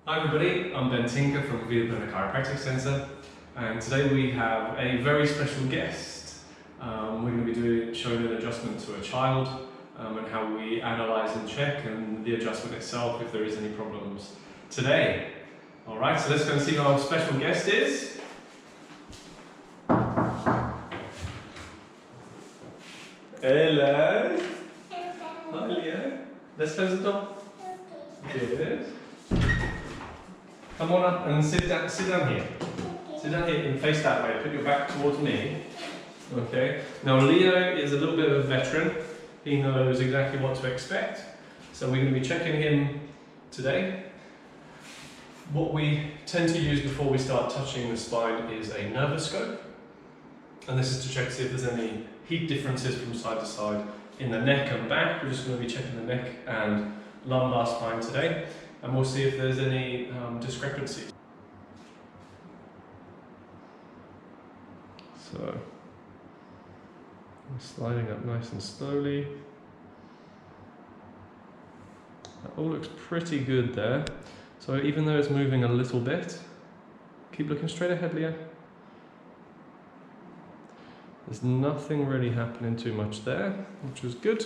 Hi everybody, I'm Ben Tinker from the Chiropractic Centre, and today we have a very special guest. We're going to be showing an adjustment to a child and how we analyse and check and the adjustment itself if there is any problems today. Alright, so let's go and see who our special guest is. Hello. Hi Leo. Let's close the door. Good. Come on up and sit down here. Sit down here and face that way. Put your back towards me. Okay. Now Leo is a little bit of a veteran. He knows exactly what to expect. So we're going to be checking him today. What we tend to use before we start touching the spine is a nervous scope. And this is to check to see if there's any heat differences from side to side in the neck and back. We're just going to be checking the neck and lumbar spine today. And we'll see if there's any discrepancies. So, we're sliding up nice and slowly. That all looks pretty good there. So even though it's moving a little bit, keep looking straight ahead, Leo. There's nothing really happening too much there, which was good.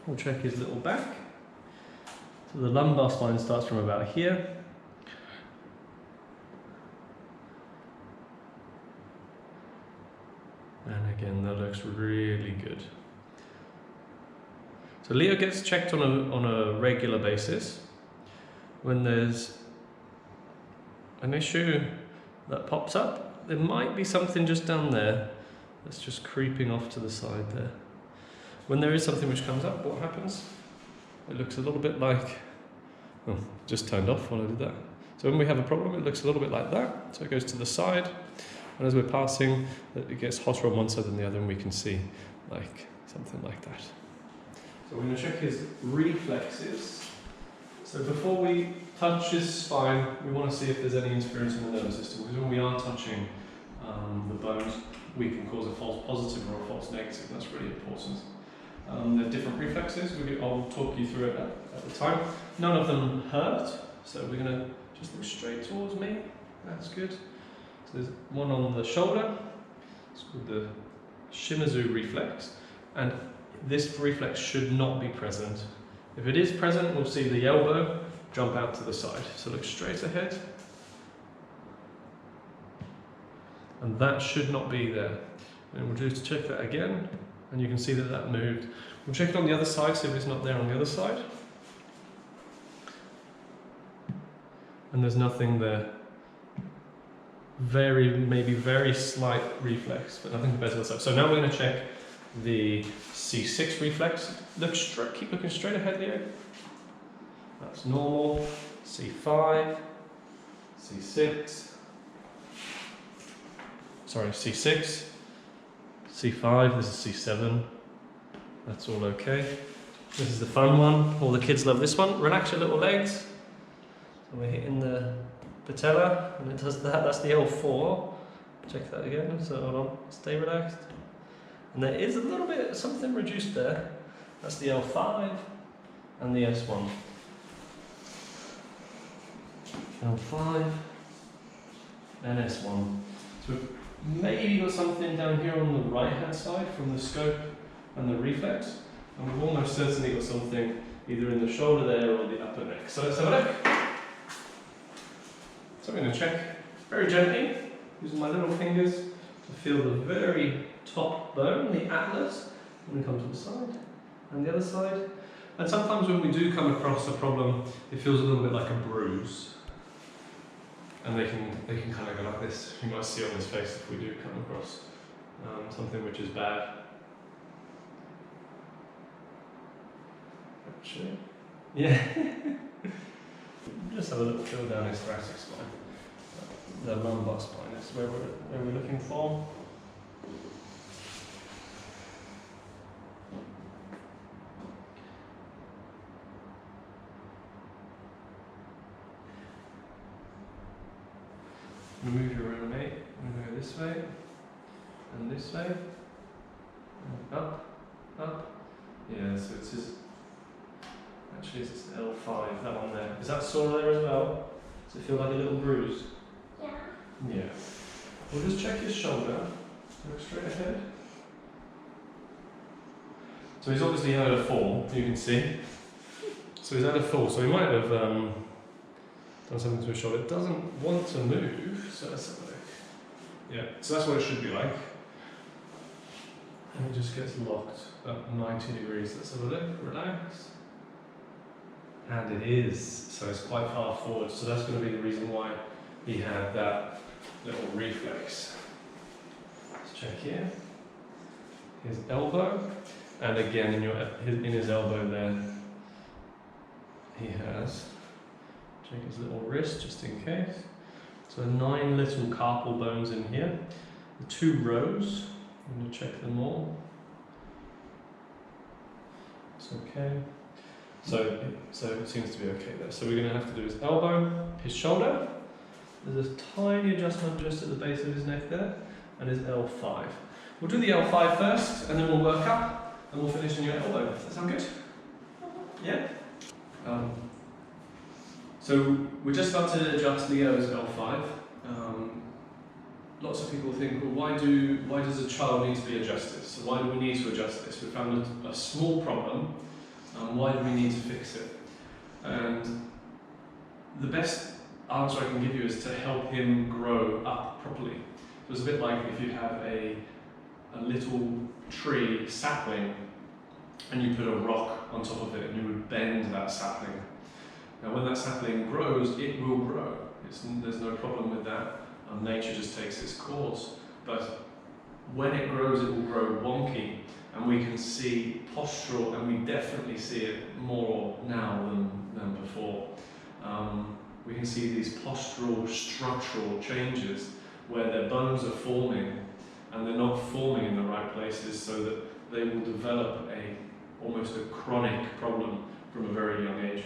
We'll check his little back. So the lumbar spine starts from about here. And again, that looks really good. So Leo gets checked on a regular basis. When there's an issue that pops up, there might be something just down there that's just creeping off to the side there. When there is something which comes up, what happens? It looks a little bit like, oh, just turned off while I did that. So when we have a problem, it looks a little bit like that. So it goes to the side, and as we're passing, it gets hotter on one side than the other, and we can see like something like that. So we're going to check his reflexes. So before we touch his spine, we want to see if there's any interference in the nervous system, because when we are touching the bones, we can cause a false positive or a false negative, and that's really important. There are different reflexes. I'll talk you through it at the time. None of them hurt, so we're going to just look straight towards me. That's good. So there's one on the shoulder. It's called the Shimizu reflex, and this reflex should not be present. If it is present, we'll see the elbow jump out to the side. So look straight ahead. And that should not be there. And we'll just check that again. And you can see that that moved. We'll check it on the other side, see if it's not there on the other side. And there's nothing there. Maybe very slight reflex, but nothing compared to the side. So now we're going to check the C6 reflex. Keep looking straight ahead, Leo. That's normal. C5, C6. Sorry, C6. C5, this is C7, that's all okay. This is the fun one, all the kids love this one. Relax your little legs. So we're hitting the patella, and it does that, that's the L4. Check that again, so hold on, stay relaxed. And there is a little bit, something reduced there. That's the L5 and the S1. L5 and S1. So maybe got something down here on the right hand side from the scope and the reflex, and we've almost certainly got something either in the shoulder there or the upper neck. So let's have a look. So I'm going to check very gently using my little fingers to feel the very top bone, the atlas, when we come to the side and the other side. And sometimes when we do come across a problem, it feels a little bit like a bruise. And they can kind of go like this. You might see on his face if we do come across something which is bad. Actually, yeah. Just have a little feel down his thoracic spine. The lumbar spine is where we're looking for. Move your around, mate. I'm going to go this way, and this way, and up. Yeah, so it's just Actually, it's L5, that one there. Is that sore there as well? Does it feel like a little bruise? Yeah. Yeah. We'll just check his shoulder. Look straight ahead. So he's obviously had a fall, you can see. So he's had a fall, so he might have done something to his shoulder. It doesn't want to move, so let's have a look. Yeah, so that's what it should be like. And it just gets locked at 90 degrees. Let's have a look, relax. And it is, so it's quite far forward, so that's going to be the reason why he had that little reflex. Let's check here. His elbow, and again in his elbow there, he has, check his little wrist just in case. So 9 little carpal bones in here, the 2 rows. I'm going to check them all. It's okay. So it seems to be okay there. So we're going to have to do his elbow, his shoulder. There's a tiny adjustment just at the base of his neck there, and his L5. We'll do the L5 first, and then we'll work up, and we'll finish in your elbow. Does that sound good? Yeah? So we're just about to adjust Leo's L5. Lots of people think, well, why does a child need to be adjusted? So why do we need to adjust this? We found a small problem. Why do we need to fix it? And the best answer I can give you is to help him grow up properly. So it's a bit like if you have a little tree sapling and you put a rock on top of it and you would bend that sapling. Now when that sapling grows, it will grow. There's no problem with that. Nature just takes its course. But when it grows, it will grow wonky. And we can see postural, and we definitely see it more now than before. We can see these postural, structural changes where their bones are forming and they're not forming in the right places, so that they will develop almost a chronic problem from a very young age.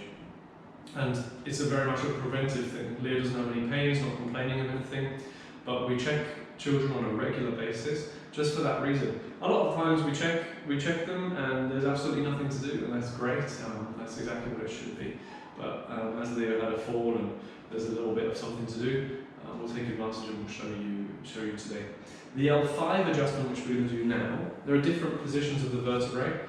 And it's very much a preventive thing. Leo doesn't have any pain, he's not complaining of anything, but we check children on a regular basis just for that reason. A lot of times we check them and there's absolutely nothing to do, and that's great. That's exactly what it should be. But as Leo had a fall and there's a little bit of something to do, we'll take advantage and we'll show you today. The L5 adjustment, which we're going to do now, there are different positions of the vertebrae.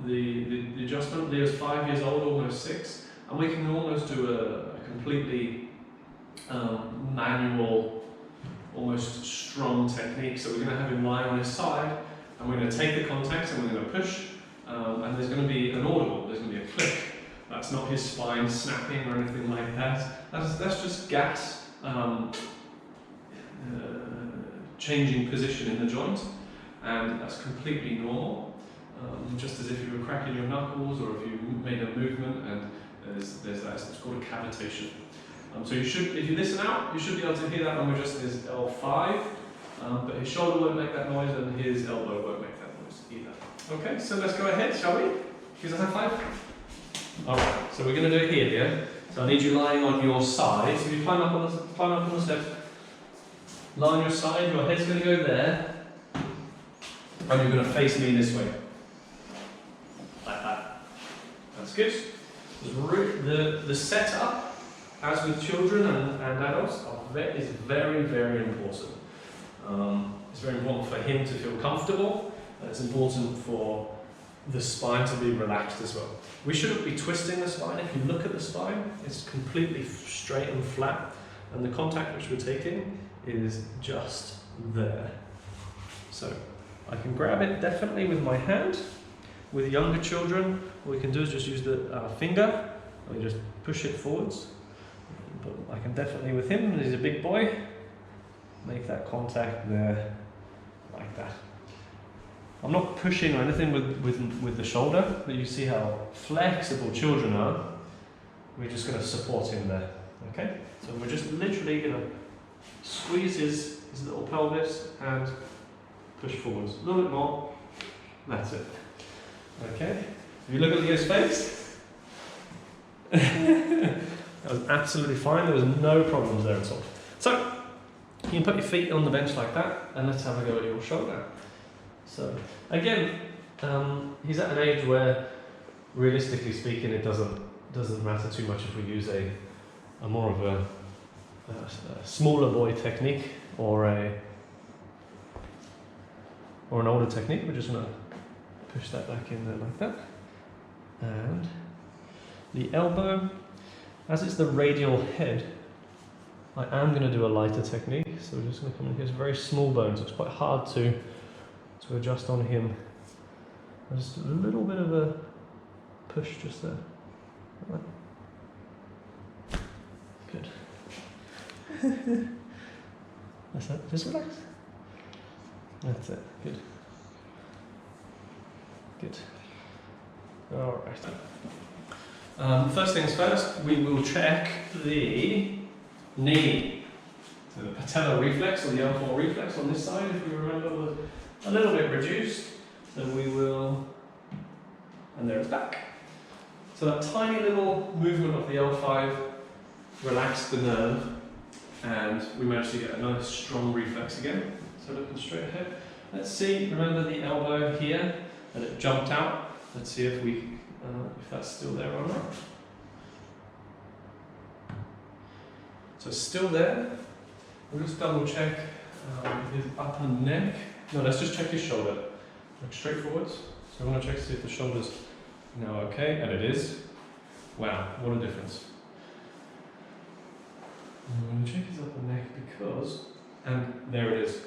The adjustment, Leo's 5 years old, almost 6, and we can almost do a completely manual, almost strong technique. So we're going to have him lying on his side, and we're going to take the contacts and we're going to push, and there's going to be an audible, there's going to be a click. That's not his spine snapping or anything like that. That's just gas changing position in the joint, and that's completely normal. Just as if you were cracking your knuckles or if you made a movement, and there's that. It's called a cavitation. So you should, if you listen out, you should be able to hear that when we're just in his L5, but his shoulder won't make that noise and his elbow won't make that noise either. Okay, so let's go ahead, shall we? Give us a high five. Alright, so we're going to do it here, dear. So I need you lying on your side. So if you climb up on the steps, lie on your side, your head's going to go there, and you're going to face me this way. Like that. That's good. The setup, as with children and adults, is very, very important. It's very important for him to feel comfortable, and it's important for the spine to be relaxed as well. We shouldn't be twisting the spine. If you look at the spine, it's completely straight and flat, and the contact which we're taking is just there. So I can grab it definitely with my hand. With younger children, what we can do is just use the finger, and we just push it forwards. But I can definitely, with him, he's a big boy, make that contact there, like that. I'm not pushing or anything with the shoulder, but you see how flexible children are. We're just going to support him there, okay? So we're just literally going to squeeze his little pelvis and push forwards. A little bit more. That's it. Okay? If you look at Leo's face, that was absolutely fine. There was no problems there at all. So, you can put your feet on the bench like that, and let's have a go at your shoulder. So, again, he's at an age where realistically speaking, it doesn't matter too much if we use a more of a smaller boy technique or an older technique. We're just going to push that back in there like that. And the elbow, as it's the radial head, I am going to do a lighter technique. So we're just going to come in here. It's a very small bone, so it's quite hard to adjust on him. Just a little bit of a push just there. Like that. Good. That's it. Just relax. That's it. Good. Good. All right. First things first, we will check the knee. So the patellar reflex or the L4 reflex on this side, if we remember, was a little bit reduced. So we will, and there it's back. So that tiny little movement of the L5 relaxed the nerve, and we managed to get a nice strong reflex again. So looking straight ahead. Let's see, remember the elbow here, and it jumped out. Let's see if that's still there or not. So it's still there. We'll just double check his upper neck. No, let's just check his shoulder. Look straight forwards. So I want to check to see if the shoulder's now okay, and it is. Wow, what a difference. I'm going to check his upper neck because, and there it is.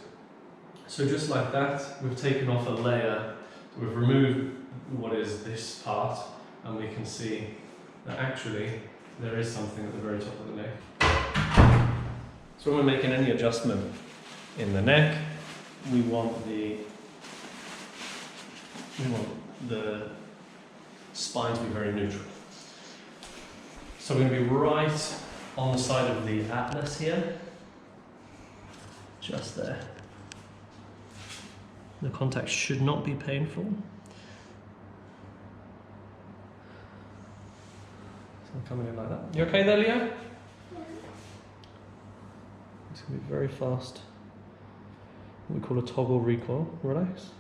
So just like that, we've taken off a layer. So we've removed what is this part, and we can see that actually there is something at the very top of the neck. So when we're making any adjustment in the neck, we want the spine to be very neutral. So we're going to be right on the side of the atlas here, just there. The contact should not be painful. So I'm coming in like that. You okay there, Leo? It's going to be very fast. What we call a toggle recoil. Relax.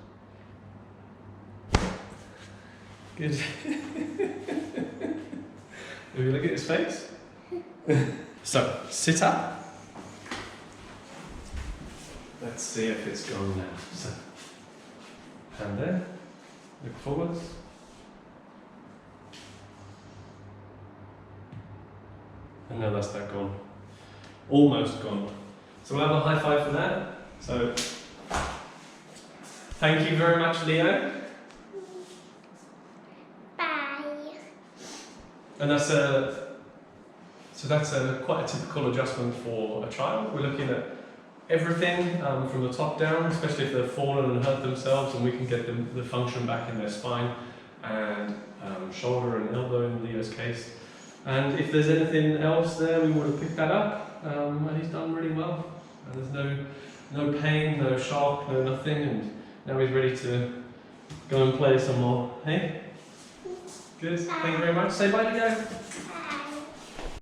Good. Have you look at his face? So, sit up. Let's see if it's gone now. So, hand there. Look forwards. And now that's that gone. Almost gone. So we'll have a high five for that. So, thank you very much, Leo. And that's quite a typical adjustment for a child. We're looking at everything from the top down, especially if they've fallen and hurt themselves, and we can get them the function back in their spine and shoulder and elbow in Leo's case. And if there's anything else there, we want to pick that up. And he's done really well. And there's no pain, no shock, no nothing, and now he's ready to go and play some more. Hey? Good. Thank you very much. Say bye, Leo.